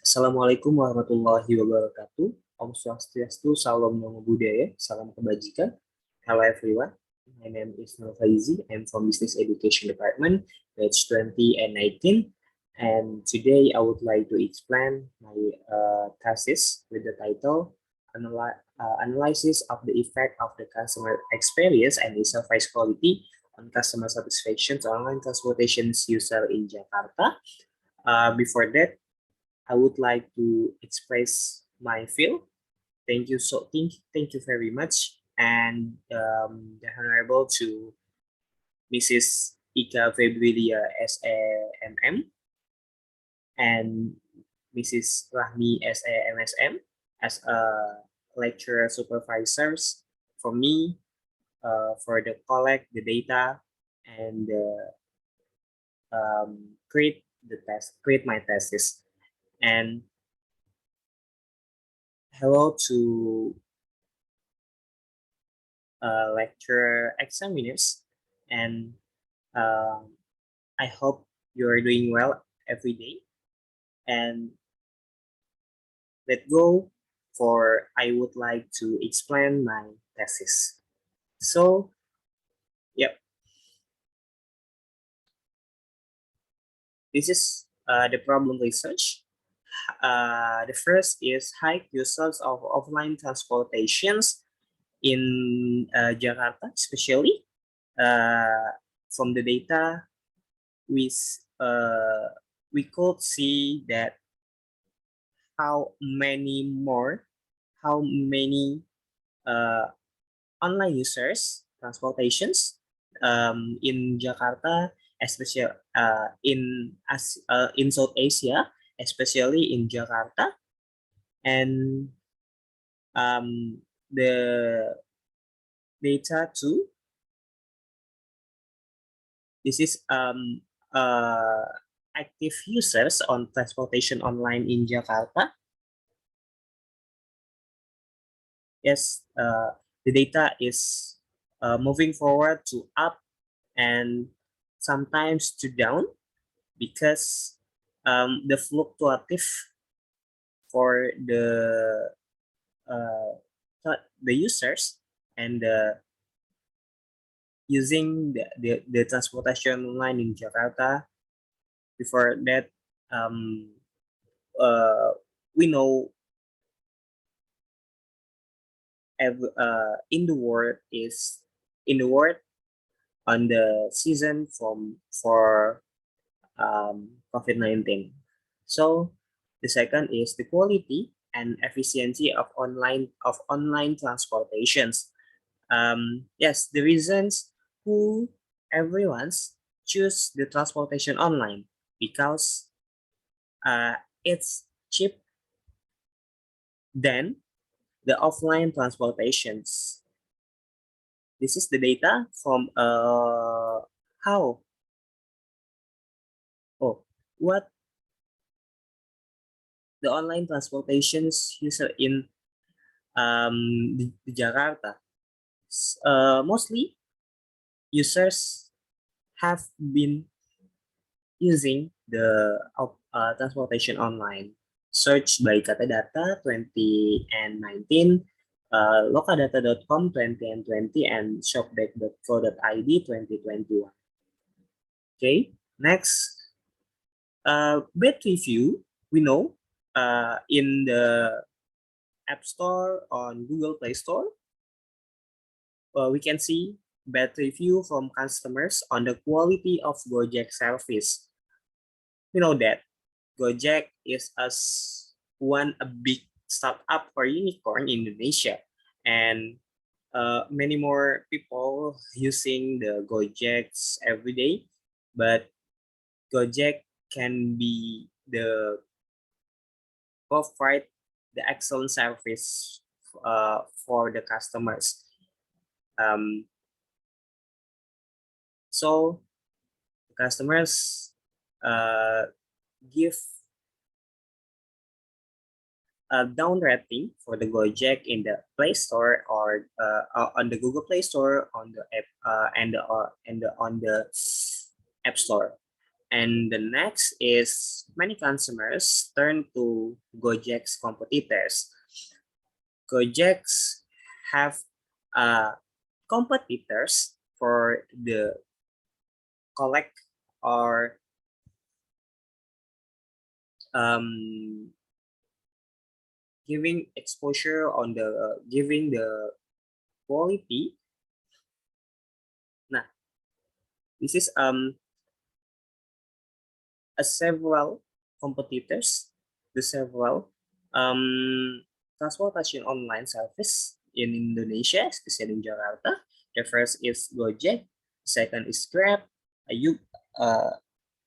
Assalamualaikum warahmatullahi wabarakatuh. Om Swastiastu, Salam Namo Buddhaya, Salam Kebajikan. Hello everyone, my name is Nur Faizi. I'm from Business Education Department, batch 20 and 19. And today I would like to explain my thesis with the title Analysis of the Effect of the Customer Experience and the Service Quality on Customer Satisfaction to Online Transportation User in Jakarta. Before that, I would like to express my feel. Thank you very much, and the honorable to Mrs. Ika Febrilia SAMM and Mrs. Rahmi SAMSM as a lecturer supervisors for me for the collect the data and create my thesis. And hello to lecture examiners, and I hope you're doing well every day. And let's go for I would like to explain my thesis. So, yep, this is the problem research. The first is high usage of offline transportations in Jakarta, especially from the data we could see that how many online users transportations in Jakarta, especially in South Asia, especially in Jakarta, and the data too. This is active users on transportation online in Jakarta. Yes, the data is moving forward to up and sometimes to down because the fluctuative for the users and using the transportation online in Jakarta. Before that, we know in the world on the season for COVID-19. So the second is the quality and efficiency of online transportations. Yes, the reasons who everyone's choose the transportation online because it's cheap than the offline transportations. This is the data from what the online transportations user in the Jakarta. Mostly users have been using the transportation online. Search by Kata Data 20 and 19, lokadata.com 20 and 20, and shopback.co.id 2021. Okay, next, bad review, we know in the App Store on Google Play Store, we can see bad review from customers on the quality of Gojek service. We know that Gojek is a big startup or unicorn in Indonesia, and many more people using the Gojeks every day. But Gojek can be the provide the excellent service for the customers. So the customers give a down rating for the Gojek in the Play Store or on the Google Play Store, on the app and on the App Store. And the next is many consumers turn to Gojek's competitors. Gojek's have competitors for the collect or giving exposure on the giving the quality. Nah, this is several competitors, the several transportation online service in Indonesia, especially in Jakarta. The first is Gojek, second is Grab,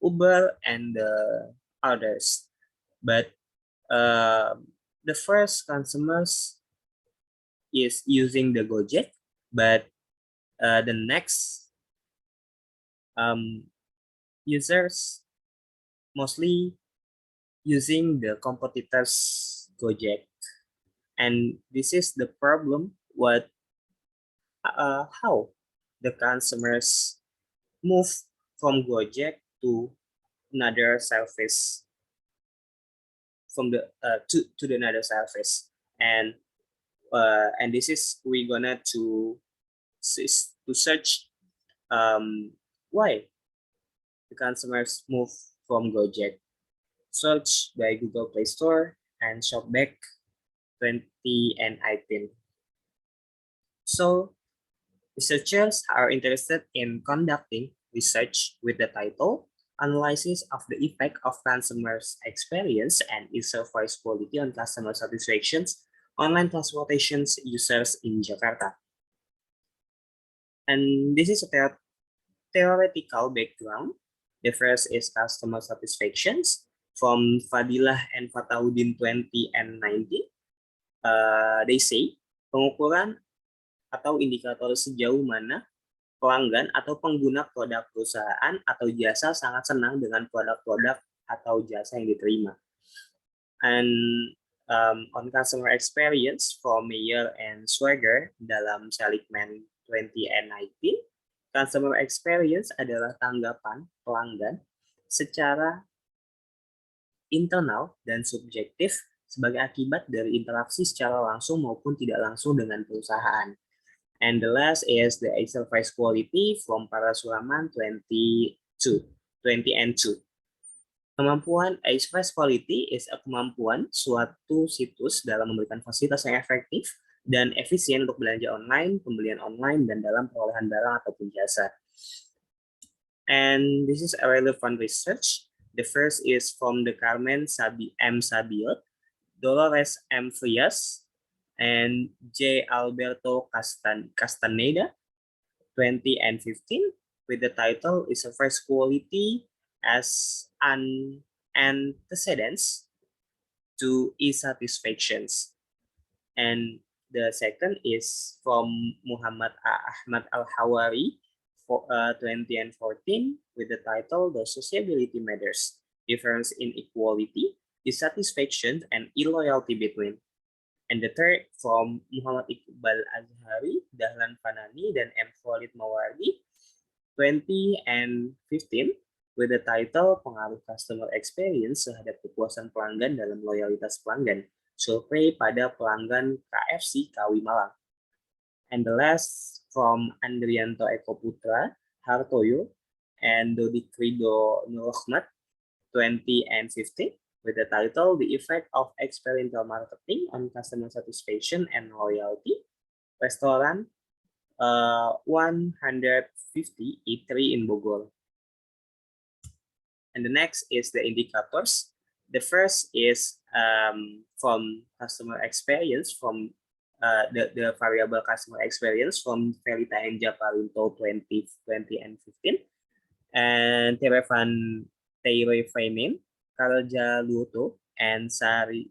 Uber, and the others. But the first consumers is using the Gojek, but the next users mostly using the competitors Gojek, and this is the problem. How the consumers move from Gojek to another service, from the to the another service, and this is we're gonna to search why the consumers move from Gojek. Search by Google Play Store and Shopback 2018. So researchers are interested in conducting research with the title Analysis of the Effect of Consumers' Experience and User Voice Quality on Customer Satisfactions Online Transportation Users in Jakarta. And this is a theoretical background. The first is customer satisfactions from Fadilah and Fatahudin 2019. They say pengukuran atau indikator sejauh mana pelanggan atau pengguna produk perusahaan atau jasa sangat senang dengan produk-produk atau jasa yang diterima. And on customer experience from Meyer and Swagger dalam Seligman 2019, customer experience adalah tanggapan pelanggan secara internal dan subjektif sebagai akibat dari interaksi secara langsung maupun tidak langsung dengan perusahaan. And the last is the Excel Voice Quality from Parasuraman 20 and 2. Kemampuan Excel Voice Quality is a kemampuan suatu situs dalam memberikan fasilitas yang efektif dan efisien untuk belanja online, pembelian online, dan dalam perolehan barang ataupun jasa. And this is a relevant research. The first is from the Carmen M. Sabiot, Dolores M. Frias, and J. Alberto Castaneda, 2015, with the title is a Voice Quality as an antecedents to e-satisfactions. And the second is from Muhammad Ahmad Al-Hawari, 2014, with the title The Sociability Matters, Difference in Equality, Dissatisfaction, and Illoyalty Between. And the third from Muhammad Iqbal Azhari, Dahlan Fanani, dan M. Khalid Mawardi, 2015, with the title Pengaruh Customer Experience terhadap kepuasan pelanggan dalam loyalitas pelanggan, survei pada pelanggan KFC Kawi Malang. And the last from Andrianto Eko Putra Hartoyo and Dodi Krido Nurahmat, 2015, with the title The Effect of Experiential Marketing on Customer Satisfaction and Loyalty, Restoran 150 E3 in Bogor. And the next is the indicators. The first is from customer experience, from the variable customer experience from Verita and Japarinto 2015, and Terefanin, Karja Luto, and Sari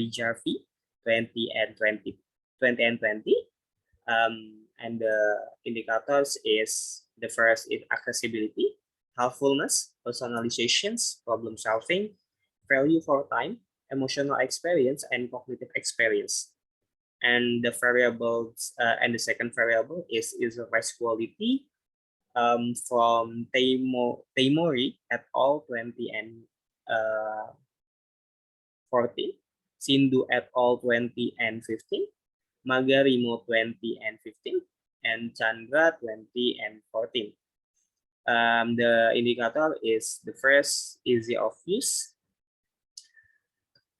Jarvi 2020. And the indicators is, the first is accessibility, helpfulness, personalizations, problem solving, value for time, emotional experience, and cognitive experience. And the variables, and the second variable is user voice quality, from Teimori et al. 20 and 14, Sindhu et al. 20 and 15, Magarimo 20 and 15, and Chandra 20 and 14. The indicator is the first, easy of use,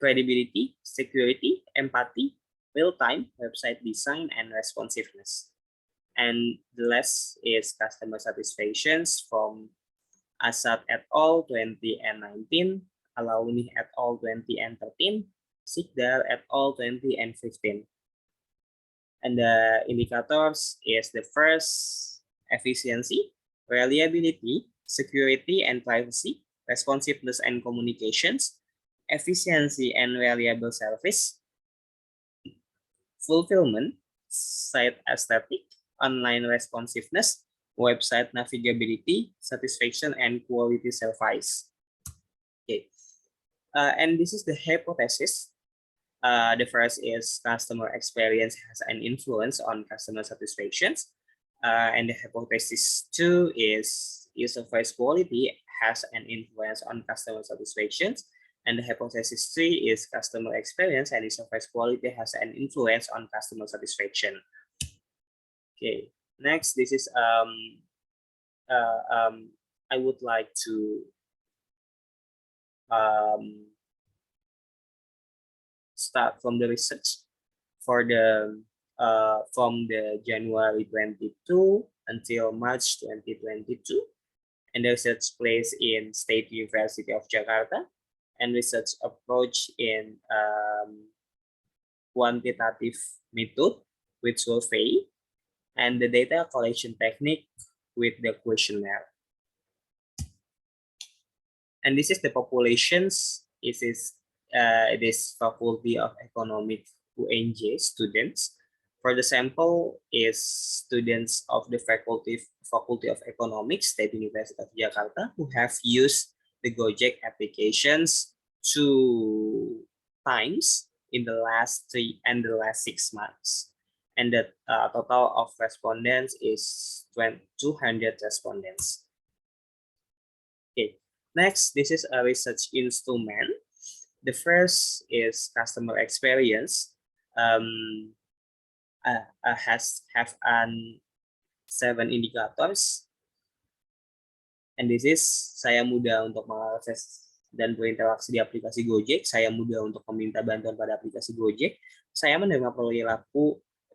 credibility, security, empathy, real-time, website design, and responsiveness. And the last is customer satisfactions from Asad et al. 20 and 19, Alauni et al. 20 and 13, Sikdar et al. 20 and 15. And the indicators is the first, efficiency, reliability, security and privacy, responsiveness and communications, efficiency and reliable service, fulfillment, site aesthetic, online responsiveness, website navigability, satisfaction, and quality service. Okay, and this is the hypothesis. The first is customer experience has an influence on customer satisfactions. And the hypothesis 2 is user voice quality has an influence on customer satisfactions. And the hypothesis 3 is customer experience and user voice quality has an influence on customer satisfaction. Okay, next, this is I would like to start from the research for the from the January 22 until March 2022, and the research place in State University of Jakarta, and research approach in quantitative method with survey, and the data collection technique with the questionnaire. And this is the populations. It is Faculty of Economics UNJ students. For the sample is students of the Faculty of Economics, State University of Jakarta, who have used the Gojek applications 2 times in the last 3 and the last 6 months. And the total of respondents is 200 respondents. Okay, next, this is a research instrument. The first is customer experience. Have 7 indicators, and this is saya mudah untuk mengakses dan berinteraksi di aplikasi Gojek, saya mudah untuk meminta bantuan pada aplikasi Gojek, saya menerima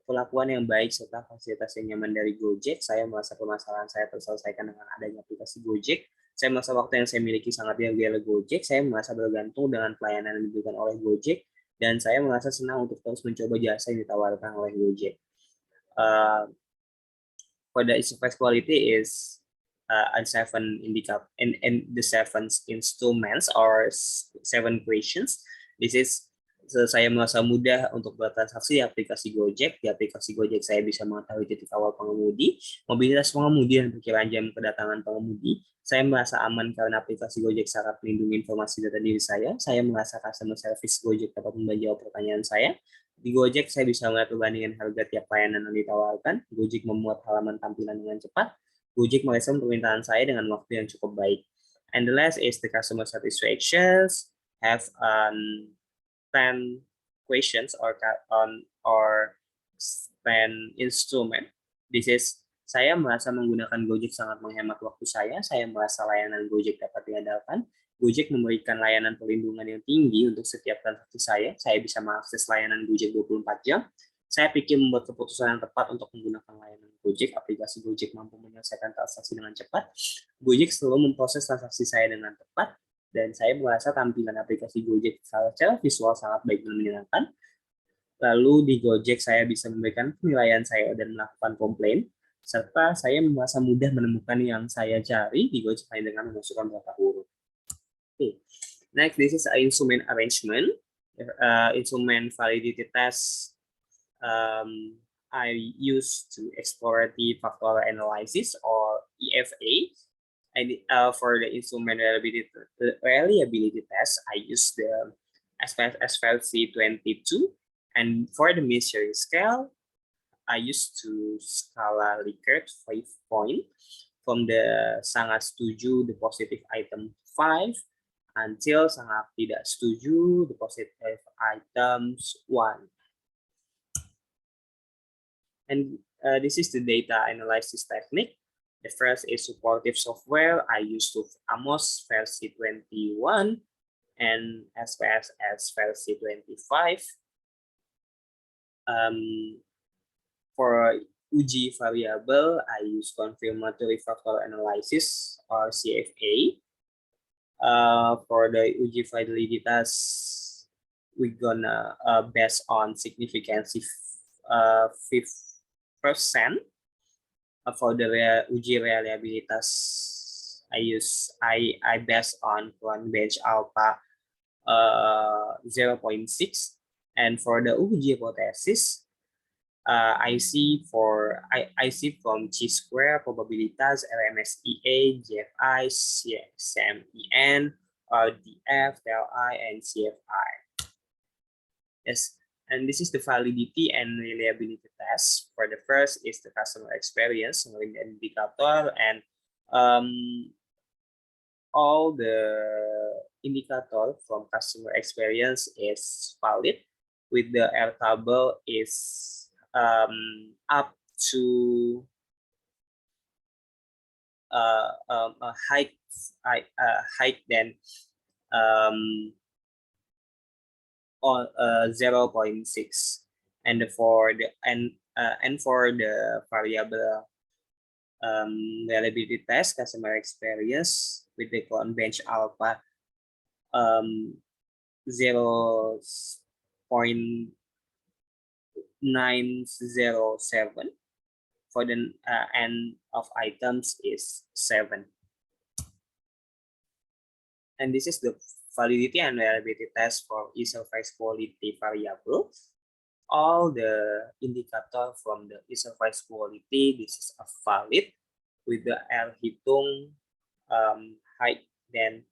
perlakuan yang baik serta fasilitas yang nyaman dari Gojek, saya merasa permasalahan saya terselesaikan dengan adanya aplikasi Gojek, saya merasa waktu yang saya miliki sangat dihargai oleh Gojek, saya merasa bergantung dengan pelayanan yang diberikan oleh Gojek, dan saya merasa senang untuk terus mencoba jasa yang ditawarkan oleh Gojek. For the interface quality is and 7 indicator and the 7 instruments or 7 questions. This is saya merasa mudah untuk bertransaksi di aplikasi Gojek. Di aplikasi Gojek saya bisa mengetahui titik awal pengemudi, mobilitas pengemudi, dan perkiraan jam kedatangan pengemudi. Saya merasa aman karena aplikasi Gojek sangat melindungi informasi data diri saya. Saya merasa customer service Gojek dapat menjawab pertanyaan saya. Di Gojek saya bisa melihat perbandingan harga tiap layanan yang ditawarkan. Gojek memuat halaman tampilan dengan cepat. Gojek merespon permintaan saya dengan waktu yang cukup baik. And the last is the customer satisfactions have 10 questions or 10 instrument. This is saya merasa menggunakan Gojek sangat menghemat waktu saya merasa layanan Gojek dapat diandalkan, Gojek memberikan layanan perlindungan yang tinggi untuk setiap transaksi saya bisa mengakses layanan Gojek 24 jam, saya pikir membuat keputusan yang tepat untuk menggunakan layanan Gojek, aplikasi Gojek mampu menyelesaikan transaksi dengan cepat, Gojek selalu memproses transaksi saya dengan tepat, dan saya merasa tampilan aplikasi Gojek secara visual sangat baik dan menyenangkan. Lalu di Gojek saya bisa memberikan penilaian saya dan melakukan komplain, serta saya merasa mudah menemukan yang saya cari di Gojek hanya dengan memasukkan beberapa huruf. Okay. Next, this is an instrument arrangement. Instrument validity test I use to exploratory factor analysis or EFA. And for the instrument reliability test, I use the SFLC 22. And for the measuring scale, I used to Scala Likert 5 point. from the sangat setuju, the positive item 5, until sangat tidak setuju, the positive items 1. And this is the data analysis technique. The first is supportive software. I use Amos versi 21 and SPSS versi 25. For uji variable, I use confirmatory factor analysis or CFA. For the uji validitas, we're gonna based on significance 5%. For the uji reliabilitas, I based on one bench alpha 0.6, and for the uji hypothesis, I see from chi-square, probabilitas, LMSEA, GFI, CMEN, RDF, LI, and CFI. Yes, and this is the validity and reliability test. For the first is the customer experience with the indicator, and all the indicator from customer experience is valid with the R table is up to a height than on 0.6, and for the variable reliability test customer experience with the clone bench alpha 0.907, for the n of items is 7. And this is the validity and reliability test for surface quality variable. All the indicator from the surface quality, this is a valid with the L hitung height than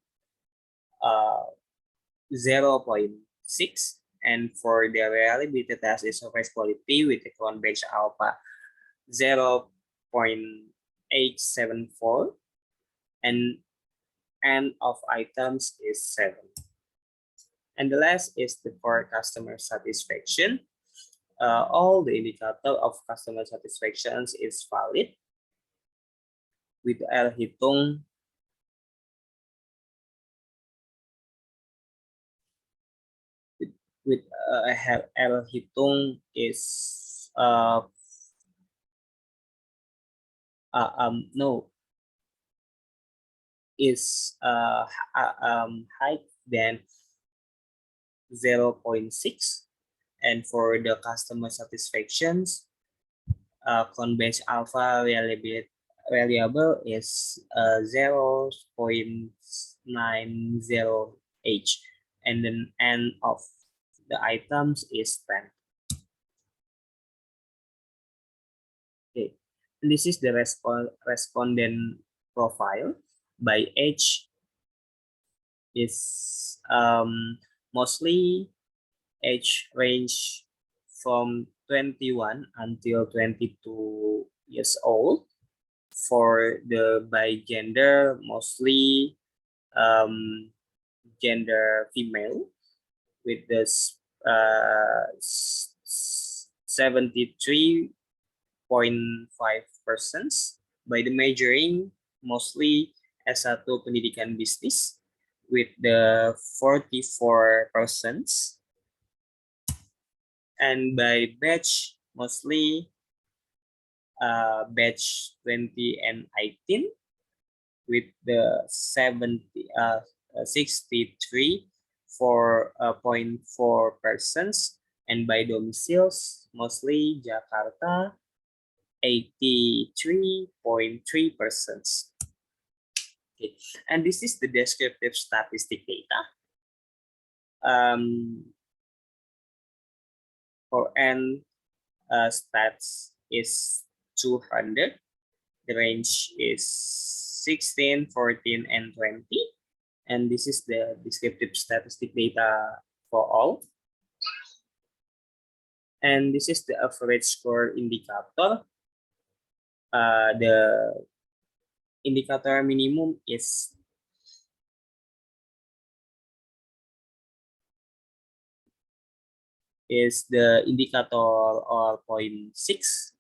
0.6, and for the reliability test is surface quality with the clone bench alpha 0.874, and n of items is 7. And the last is the for customer satisfaction. All the indicator of customer satisfaction is valid with L hitung with L hitung is height than 0.6, and for the customer satisfactions, clone bench alpha reliable is 0.90h, and then n of the items is 10. Okay, and this is the respondent profile by age. Is mostly age range from 21 until 22 years old. For the by gender, mostly gender female with this 73.5%. By the majoring, mostly S1 pendidikan bisnis with the 44%, and by batch mostly batch 20 and 18 with the 63.4%, and by domiciles mostly Jakarta 83.3%. Okay. And this is the descriptive statistic data. For n stats is 200. The range is 16, 14, and 20. And this is the descriptive statistic data for all. And this is the average score indicator. The indicator minimum is the indicator or point 6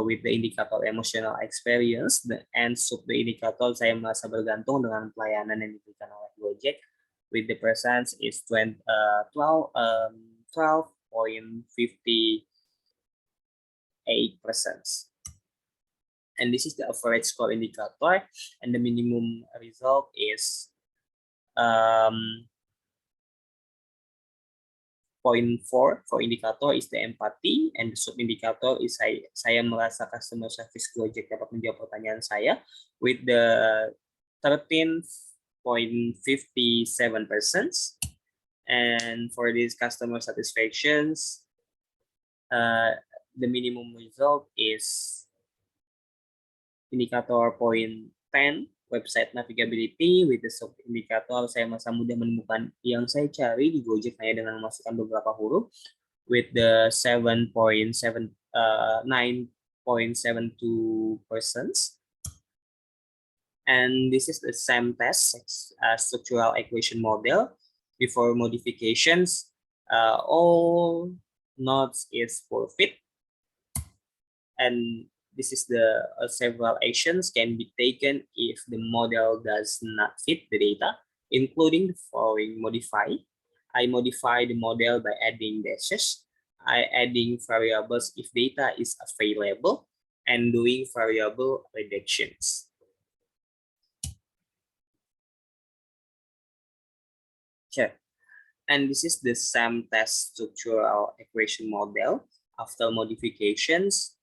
with the indicator emotional experience, and sub the indicator saya merasa bergantung dengan pelayanan yang diberikan oleh Gojek with the presence is 12.58%. And this is the average score indicator, and the minimum result is 0.4 for indicator is the empathy, and the sub indicator is saya merasa customer service Gojek dapat menjawab pertanyaan saya with the 13.57%. And for these customer satisfactions, the minimum result is indicator 0.10 website navigability with the sub indicator saya masa mudah menemukan yang saya cari di Gojek hanya dengan memasukkan beberapa huruf with the 9.72%. And this is the same test structural equation model before modifications. All nodes is forfeit, and this is the several actions can be taken if the model does not fit the data, including the following: modify. I modify the model by adding dashes. I adding variables if data is available, and doing variable reductions. Sure. And this is the same test structural equation model after modifications.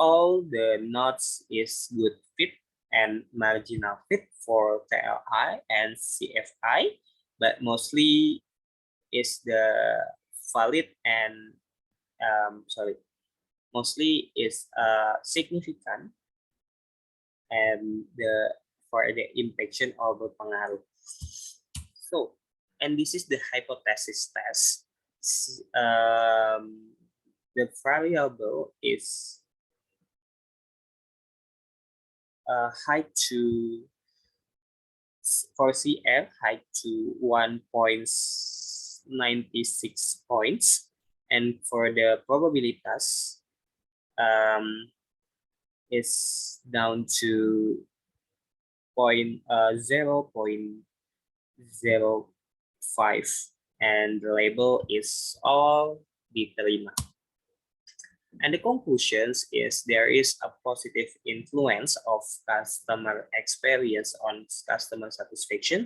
All the nodes is good fit and marginal fit for TLI and CFI, but mostly is the valid and mostly is significant and for the impaction or berpengaruh. So, and this is the hypothesis test. The variable is height to for CF height to 1.96 points, and for the probabilities is down to 0.05, and the label is all diterima. And the conclusions is there is a positive influence of customer experience on customer satisfaction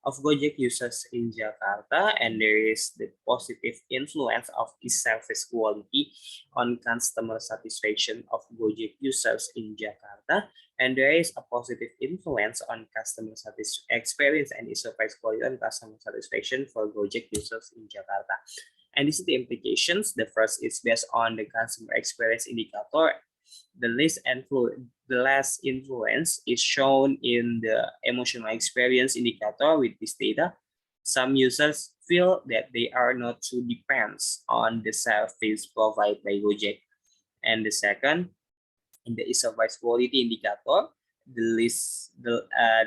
of Gojek users in Jakarta, and there is the positive influence of e-service quality on customer satisfaction of Gojek users in Jakarta, and there is a positive influence on customer experience and e-service quality on customer satisfaction for Gojek users in Jakarta. And this is the implications. The first is based on the customer experience indicator. The less influence is shown in the emotional experience indicator with this data. Some users feel that they are not too dependent on the service provided by Gojek. And the second, in the e-service quality indicator, the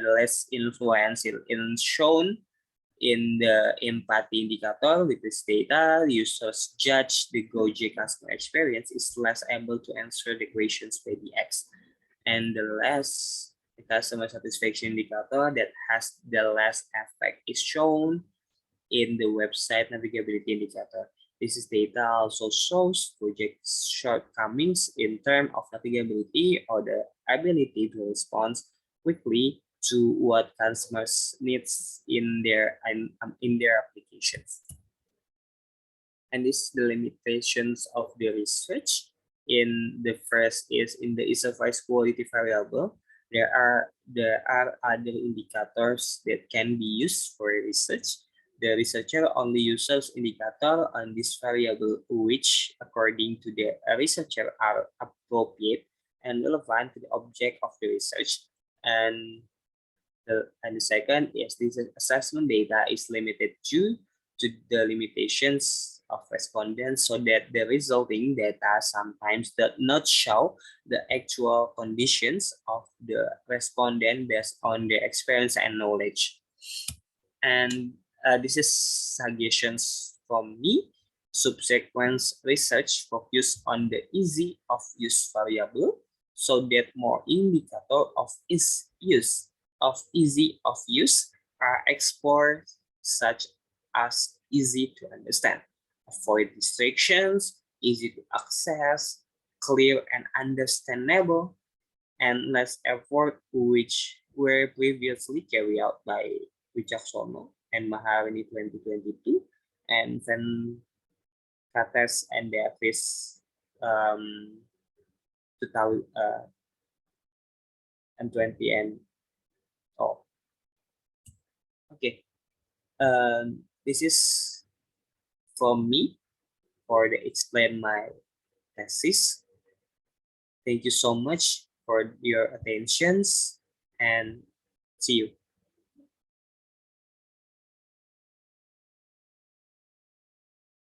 less influence is shown in the empathy indicator. With this data, users judge the Gojek customer experience is less able to answer the questions by the X. And the customer satisfaction indicator that has the less effect is shown in the website navigability indicator. This is data also shows Gojek's shortcomings in terms of navigability or the ability to respond quickly to what customers needs in their applications. And this is the limitations of the research. In the first is in the e-service quality variable. There are other indicators that can be used for research. The researcher only uses indicator on this variable which, according to the researcher, are appropriate and relevant to the object of the research. And the second is this assessment data is limited due to the limitations of respondents so that the resulting data sometimes does not show the actual conditions of the respondent based on their experience and knowledge. And this is suggestions from me. Subsequent research focus on the easy of use variable so that more indicator of easy of use are explored, such as easy to understand, avoid distractions, easy to access, clear and understandable, and less effort, which were previously carried out by Wicaksono and Maharini 2022, and then Kates and Davis 2020 and oh, okay. This is from me for the explain my thesis. Thank you so much for your attentions and see you.